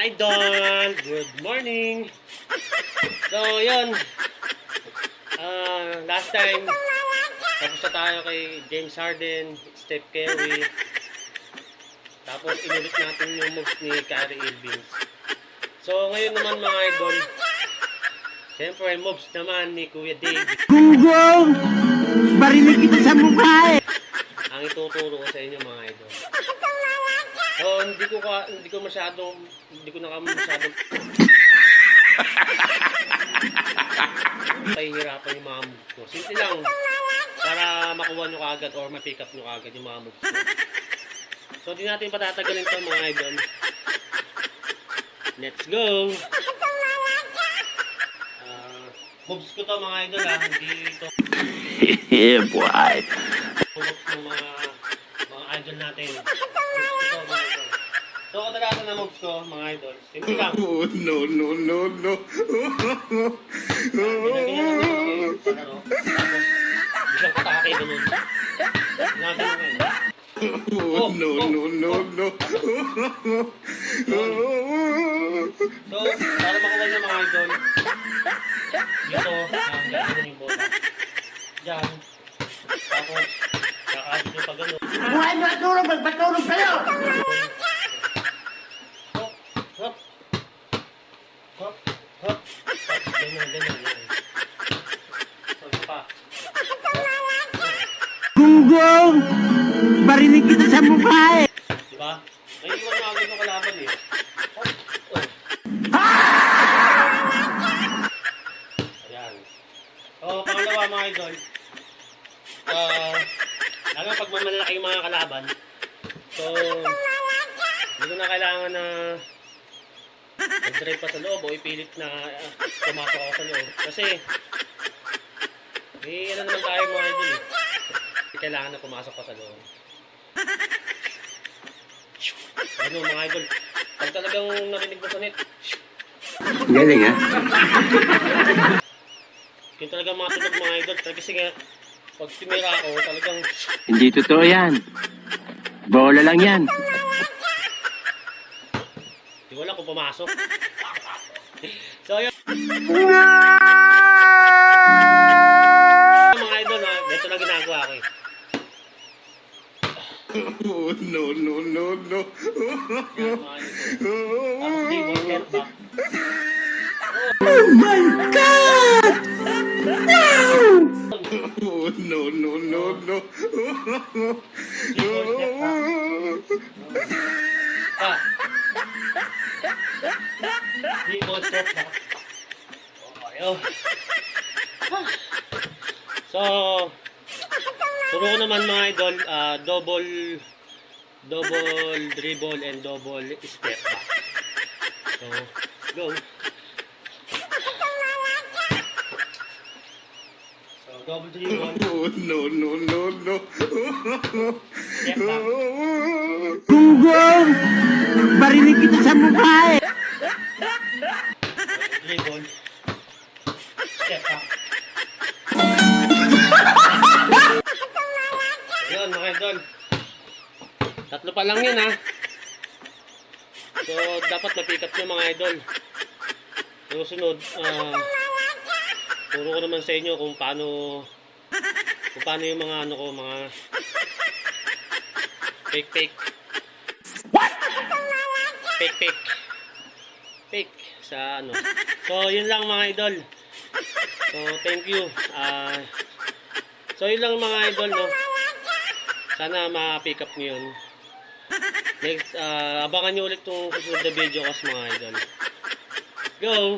idol! Good morning! So, yun. Last time, tapos na tayo kay James Harden, Steph Curry. Tapos, inulit natin yung moves ni Kyrie Irving. So, ngayon naman mga idol, siyempre, moves naman ni Kuya David. Gunggong! Barinig kita sa mukha eh! Ang ituturo ko sa inyo mga idol. So, hindi ko na masyadong pahihirapan yung mga moves ko. Simple lang, para makuha nyo kaagad or ma-pick up nyo kaagad yung mga moves ko. So, di natin patatagalin ito mga idol. Let's go! Moves ko to mga idol ha, hindi ito. Yeah, boy! Moves ng mga idol natin. Moves ko to mga idol. So, kadalasan na moves ko mga idol. Simple lang. Oh, no. Isang atake ganun. Nagano kayo. Oh, no. So, para makuha niyo mga idol, dito, gagawin yung bola. Diyan. Tapos, kakasip nyo pa ganun. Buhay matulog! Magpatulog kayo! Hop. Ganyan. So, isa pa. Gunggong! Barinig kita sa mukha eh! Diba? May iwan na agad yung kalaban eh. Oh. Ayan. So, pangalawa mga idol. Lalo pag mamalaki yung mga kalaban. So, hindi ko na kailangan na mag-drive pa sa loob o ipilit na pumasok ako sa loob. Kasi, ano naman tayo mga idol eh. Hindi kailangan na pumasok pa sa loob. Ano mga idol, pag talagang narinig mo sa net, Galing ha? yung talagang matulog mga idol, kasi nga, pag tumira ako, talagang, Hindi totoo yan. Bola lang yan. di wala kung pumasok. So yun, mga idol, ito lang ginagawa ko eh. Oh, no. Yan, mga idol. Tapos di mo step back. Oh my God! Oh, no. Di mo step back. Ah. Di mo step back. Okay, oh. So, turo ko naman mga idol, double dribble and double step back. So, let's go. So, double dribble, Oh, no. step back. Gunggong! Barinig kita sa mukha eh! Dribble, step back. Yun mga idol. Tatlo pa lang yun ha. So, dapat ma-pick up nyo mga idol. Susunod, turo ko naman sa inyo kung paano yung mga ano ko, mga fake. Fake sa ano. So, yun lang mga idol. So, thank you. So, yun lang mga idol, no. Sana ma-pick up nyo yun. Next, abangan nyo ulit itong susunod na video kasi mga idol. Go!